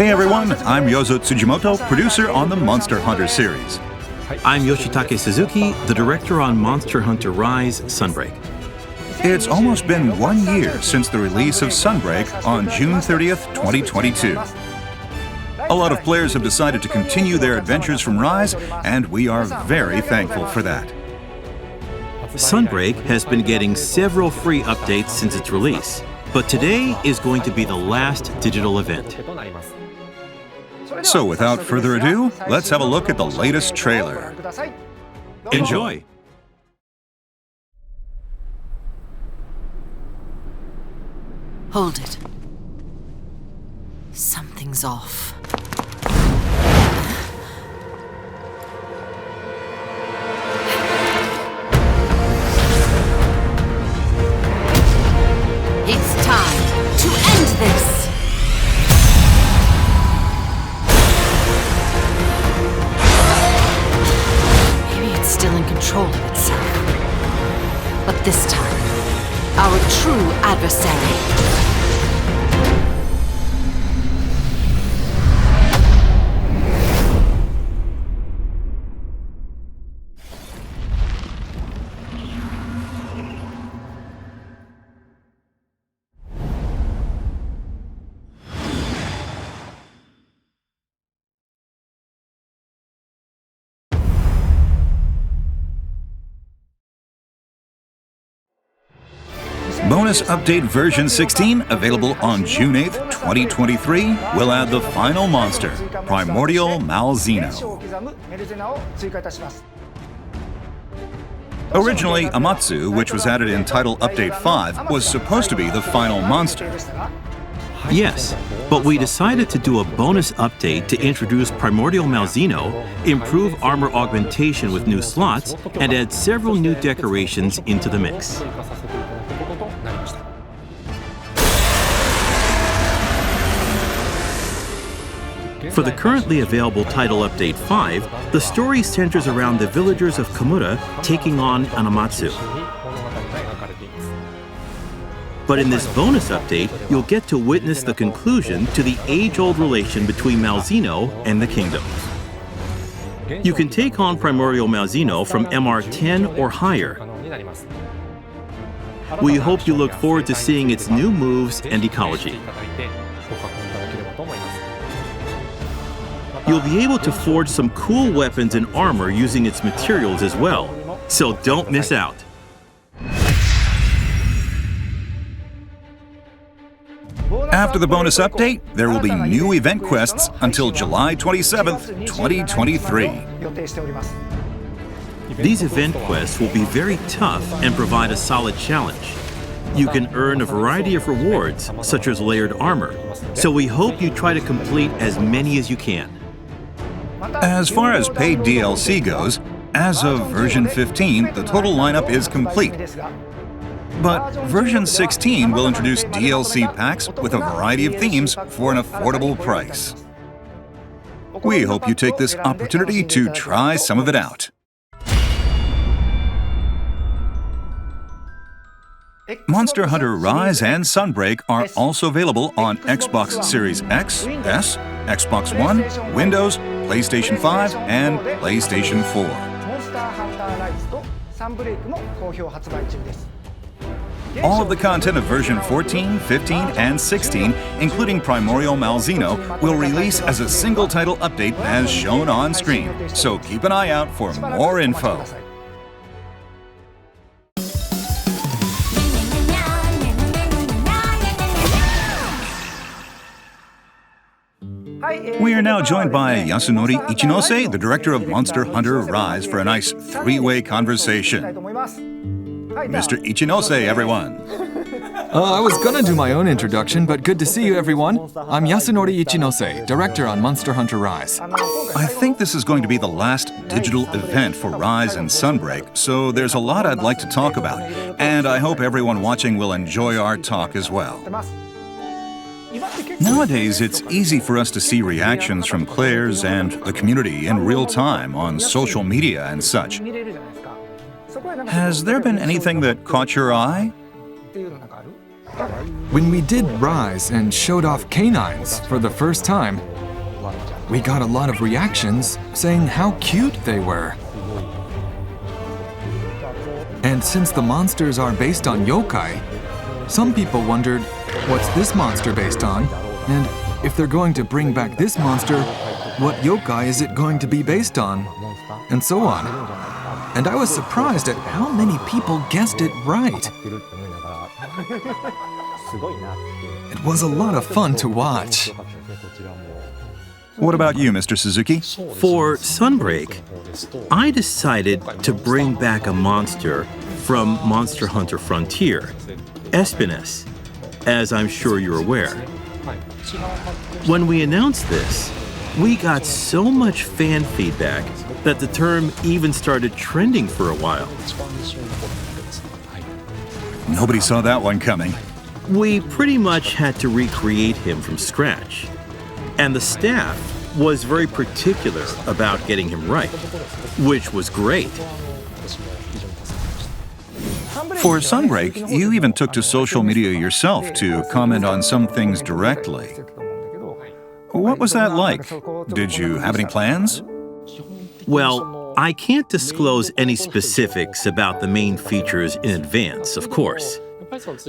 Hey everyone, I'm Ryozo Tsujimoto, producer on the Monster Hunter series. I'm Yoshitake Suzuki, the director on Monster Hunter Rise, Sunbreak. It's almost been 1 year since the release of Sunbreak on June 30th, 2022. A lot of players have decided to continue their adventures from Rise, and we are very thankful for that. Sunbreak has been getting several free updates since its release, but today is going to be the last digital event. So without further ado, let's have a look at the latest trailer. Enjoy! Hold it. Something's off. It's time to end this! Maybe it's still in control of itself. But this time, our true adversary. Bonus Update version 16, available on June 8th, 2023, will add the final monster, Primordial Malzeno. Originally, Amatsu, which was added in Title Update 5, was supposed to be the final monster. Yes, but we decided to do a bonus update to introduce Primordial Malzeno, improve armor augmentation with new slots, and add several new decorations into the mix. For the currently available Title Update 5, the story centers around the villagers of Kamura taking on an Amatsu. But in this bonus update, you'll get to witness the conclusion to the age-old relation between Malzeno and the kingdom. You can take on Primordial Malzeno from MR10 or higher. We hope you look forward to seeing its new moves and ecology. You'll be able to forge some cool weapons and armor using its materials as well, so don't miss out. After the bonus update, there will be new event quests until July 27th, 2023. These event quests will be very tough and provide a solid challenge. You can earn a variety of rewards, such as layered armor, so we hope you try to complete as many as you can. As far as paid DLC goes, as of version 15, the total lineup is complete. But version 16 will introduce DLC packs with a variety of themes for an affordable price. We hope you take this opportunity to try some of it out. Monster Hunter Rise and Sunbreak are also available on Xbox Series X, S, Xbox One, Windows, PlayStation 5, and PlayStation 4. All of the content of version 14, 15, and 16, including Primordial Malzeno, will release as a single title update as shown on screen, so keep an eye out for more info. We are now joined by Yasunori Ichinose, the director of Monster Hunter Rise, for a nice three-way conversation. Mr. Ichinose, everyone. I was gonna do my own introduction, but good to see you, everyone. I'm Yasunori Ichinose, director on Monster Hunter Rise. I think this is going to be the last digital event for Rise and Sunbreak, so there's a lot I'd like to talk about, and I hope everyone watching will enjoy our talk as well. Nowadays, it's easy for us to see reactions from players and the community in real time on social media and such. Has there been anything that caught your eye? When we did Rise and showed off canines for the first time, we got a lot of reactions saying how cute they were. And since the monsters are based on yokai, some people wondered, what's this monster based on? And if they're going to bring back this monster, what yokai is it going to be based on? And so on. And I was surprised at how many people guessed it right. It was a lot of fun to watch. What about you, Mr. Suzuki? For Sunbreak, I decided to bring back a monster from Monster Hunter Frontier, Espiness, as I'm sure you're aware. When we announced this, we got so much fan feedback that the term even started trending for a while. Nobody saw that one coming. We pretty much had to recreate him from scratch, and the staff was very particular about getting him right, which was great. For Sunbreak, you even took to social media yourself to comment on some things directly. What was that like? Did you have any plans? Well, I can't disclose any specifics about the main features in advance, of course.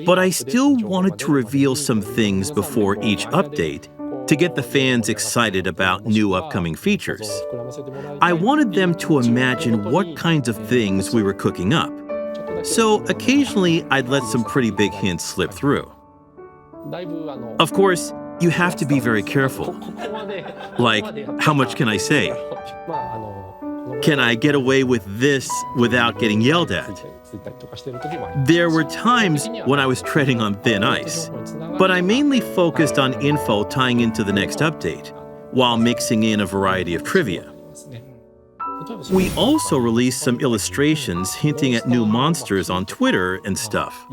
But I still wanted to reveal some things before each update to get the fans excited about new upcoming features. I wanted them to imagine what kinds of things we were cooking up. So occasionally I'd let some pretty big hints slip through. Of course, you have to be very careful. Like, how much can I say? Can I get away with this without getting yelled at? There were times when I was treading on thin ice, but I mainly focused on info tying into the next update, while mixing in a variety of trivia. We also released some illustrations hinting at new monsters on Twitter and stuff.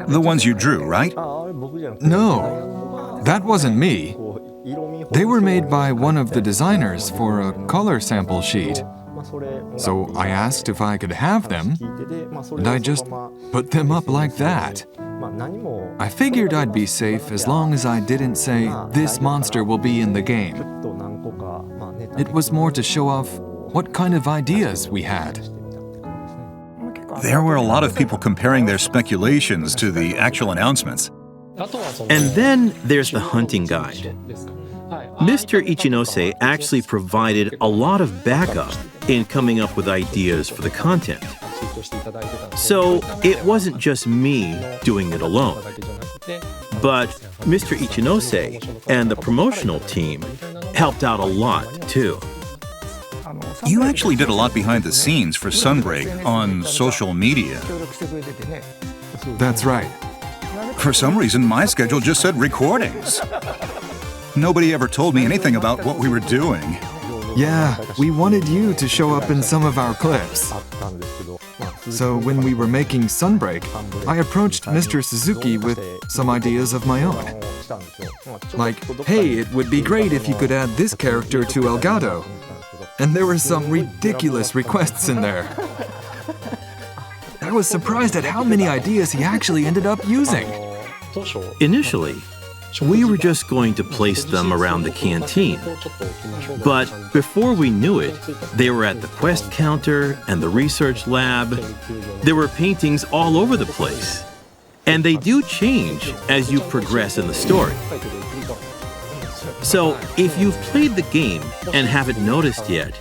The ones you drew, right? No, that wasn't me. They were made by one of the designers for a color sample sheet. So I asked if I could have them, and I just put them up like that. I figured I'd be safe as long as I didn't say, this monster will be in the game. It was more to show off what kind of ideas we had. There were a lot of people comparing their speculations to the actual announcements. And then there's the hunting guide. Mr. Ichinose actually provided a lot of backup in coming up with ideas for the content. So it wasn't just me doing it alone. But Mr. Ichinose and the promotional team helped out a lot too. You actually did a lot behind the scenes for Sunbreak on social media. That's right. For some reason, my schedule just said recordings. Nobody ever told me anything about what we were doing. Yeah, we wanted you to show up in some of our clips. So when we were making Sunbreak, I approached Mr. Suzuki with some ideas of my own. Like, hey, it would be great if you could add this character to Elgato. And there were some ridiculous requests in there. I was surprised at how many ideas he actually ended up using. Initially, we were just going to place them around the canteen. But before we knew it, they were at the quest counter and the research lab. There were paintings all over the place. And they do change as you progress in the story. So if you've played the game and haven't noticed yet,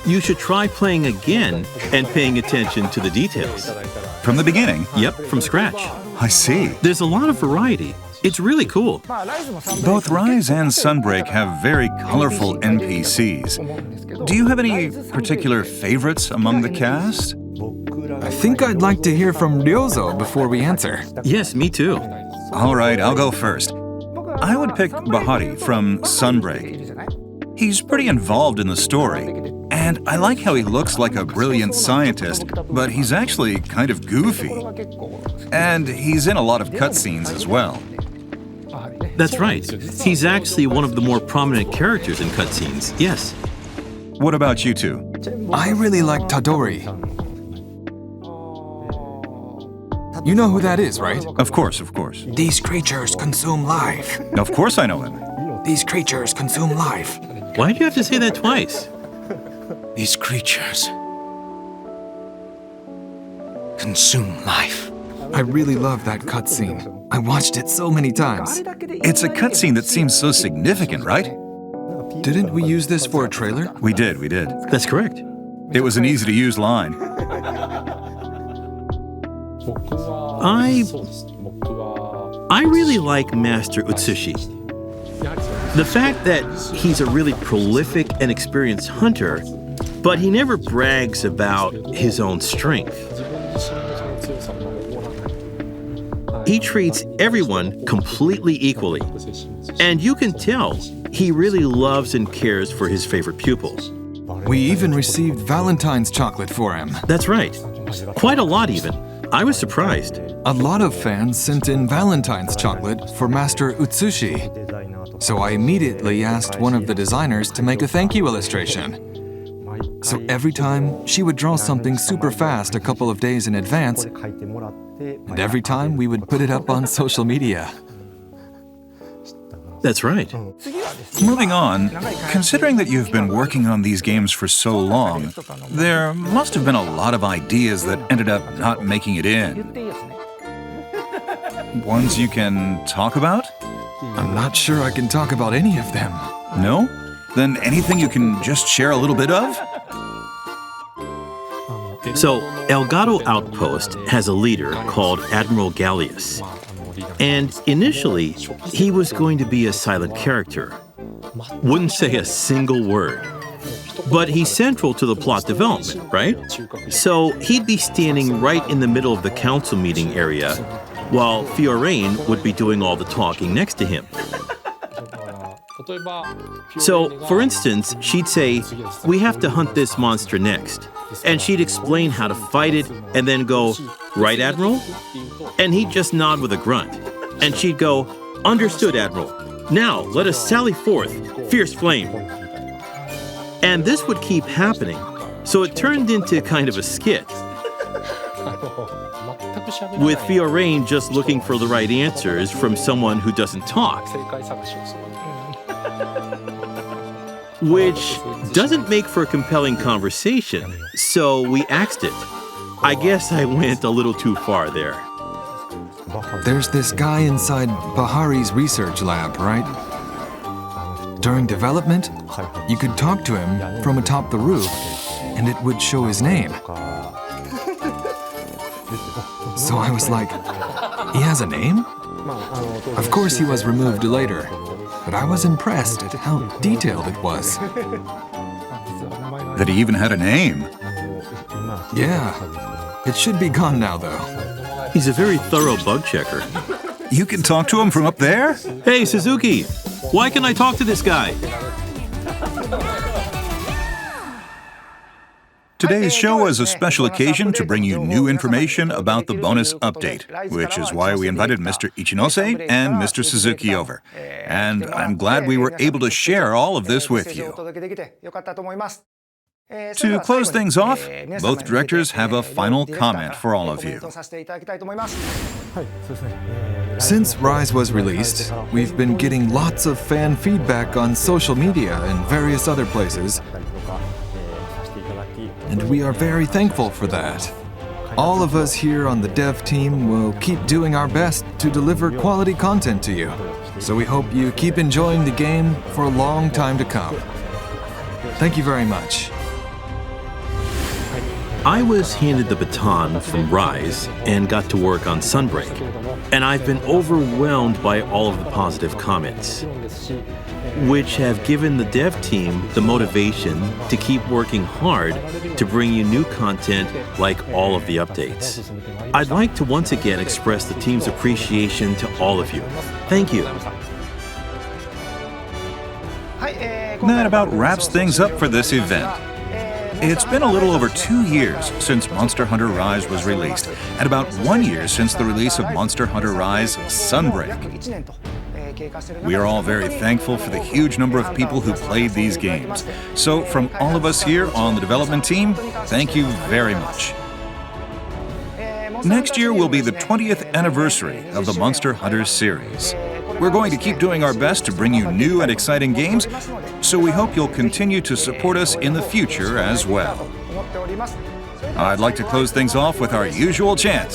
you should try playing again and paying attention to the details. From the beginning? Yep, from scratch. I see. There's a lot of variety. It's really cool. Both Rise and Sunbreak have very colorful NPCs. Do you have any particular favorites among the cast? I think I'd like to hear from Ryozo before we answer. Yes, me too. All right, I'll go first. I would pick Bahari from Sunbreak. He's pretty involved in the story, and I like how he looks like a brilliant scientist, but he's actually kind of goofy. And he's in a lot of cutscenes as well. That's right. He's actually one of the more prominent characters in cutscenes, yes. What about you two? I really like Tadori. You know who that is, right? Of course, of course. These creatures consume life. Of course I know him. These creatures consume life. Why'd you have to say that twice? These creatures consume life. I really love that cutscene. I watched it so many times. It's a cutscene that seems so significant, right? Didn't we use this for a trailer? We did. That's correct. It was an easy-to-use line. I really like Master Utsushi. The fact that he's a really prolific and experienced hunter, but he never brags about his own strength. He treats everyone completely equally, and you can tell he really loves and cares for his favorite pupils. We even received Valentine's chocolate for him. That's right. Quite a lot even. I was surprised. A lot of fans sent in Valentine's chocolate for Master Utsushi. So I immediately asked one of the designers to make a thank you illustration. So every time, she would draw something super fast a couple of days in advance, and every time we would put it up on social media. That's right. Moving on, considering that you've been working on these games for so long, there must have been a lot of ideas that ended up not making it in. Ones you can talk about? I'm not sure I can talk about any of them. No? Then anything you can just share a little bit of? So, Elgato Outpost has a leader called Admiral Gallius. And initially, he was going to be a silent character. Wouldn't say a single word. But he's central to the plot development, right? So he'd be standing right in the middle of the council meeting area, while Fiorane would be doing all the talking next to him. So, for instance, she'd say, "We have to hunt this monster next." And she'd explain how to fight it, and then go, "Right, Admiral?" And he'd just nod with a grunt. And she'd go, "Understood, Admiral. Now, let us sally forth, fierce flame." And this would keep happening, so it turned into kind of a skit, with Fiorane just looking for the right answers from someone who doesn't talk. Which doesn't make for a compelling conversation, so we axed it. I guess I went a little too far there. There's this guy inside Bahari's research lab, right? During development, you could talk to him from atop the roof, and it would show his name. So I was like, he has a name? Of course he was removed later, but I was impressed at how detailed it was. That he even had a name. Yeah, it should be gone now though. He's a very thorough bug checker. You can talk to him from up there? Hey, Suzuki, why can I talk to this guy? Today's show is a special occasion to bring you new information about the bonus update, which is why we invited Mr. Ichinose and Mr. Suzuki over. And I'm glad we were able to share all of this with you. To close things off, both directors have a final comment for all of you. Since Rise was released, we've been getting lots of fan feedback on social media and various other places. And we are very thankful for that. All of us here on the dev team will keep doing our best to deliver quality content to you. So we hope you keep enjoying the game for a long time to come. Thank you very much. I was handed the baton from Rise and got to work on Sunbreak, and I've been overwhelmed by all of the positive comments, which have given the dev team the motivation to keep working hard to bring you new content like all of the updates. I'd like to once again express the team's appreciation to all of you. Thank you. That about wraps things up for this event. It's been a little over 2 years since Monster Hunter Rise was released, and about 1 year since the release of Monster Hunter Rise Sunbreak. We are all very thankful for the huge number of people who played these games. So from all of us here on the development team, thank you very much. Next year will be the 20th anniversary of the Monster Hunters series. We're going to keep doing our best to bring you new and exciting games, so we hope you'll continue to support us in the future as well. I'd like to close things off with our usual chant.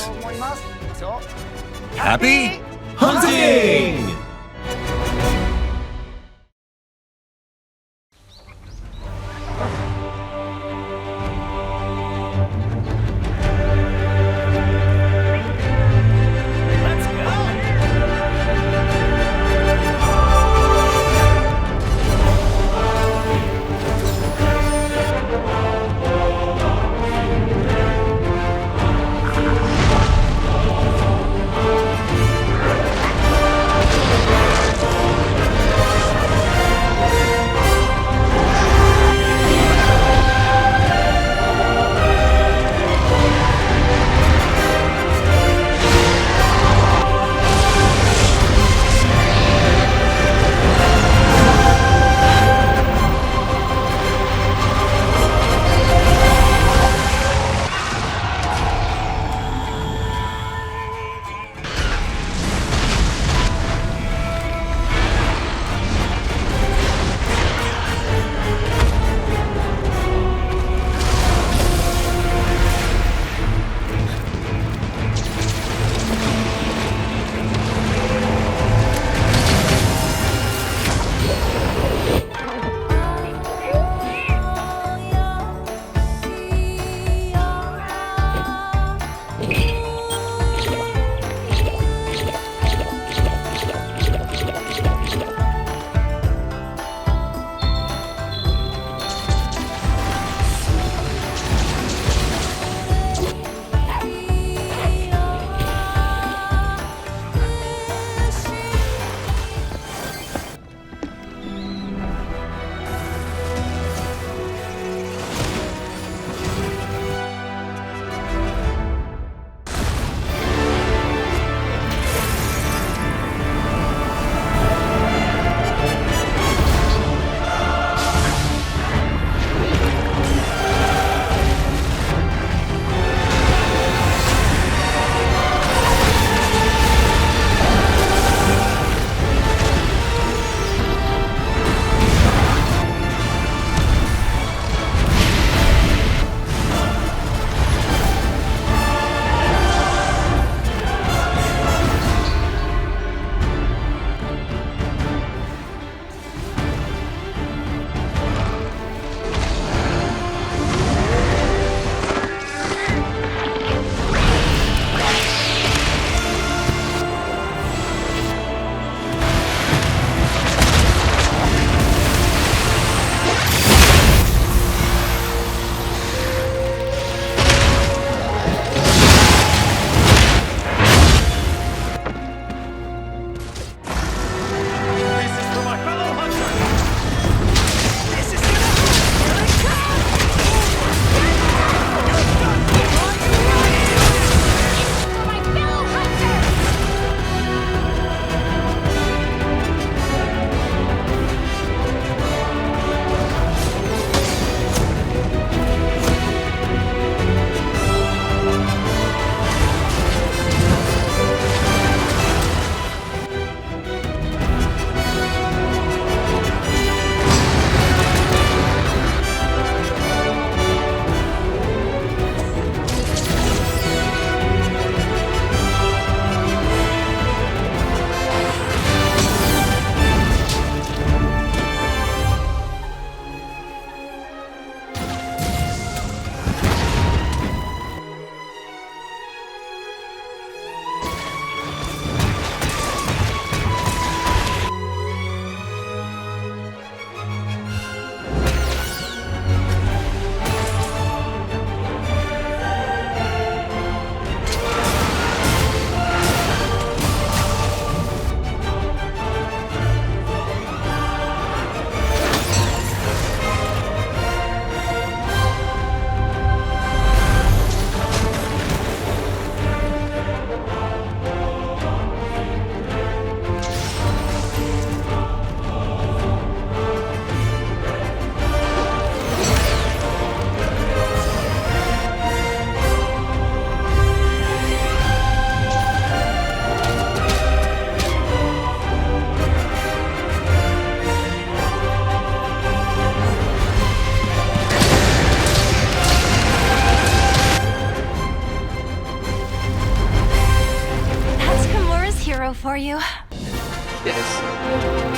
Happy hunting! for you? Yes.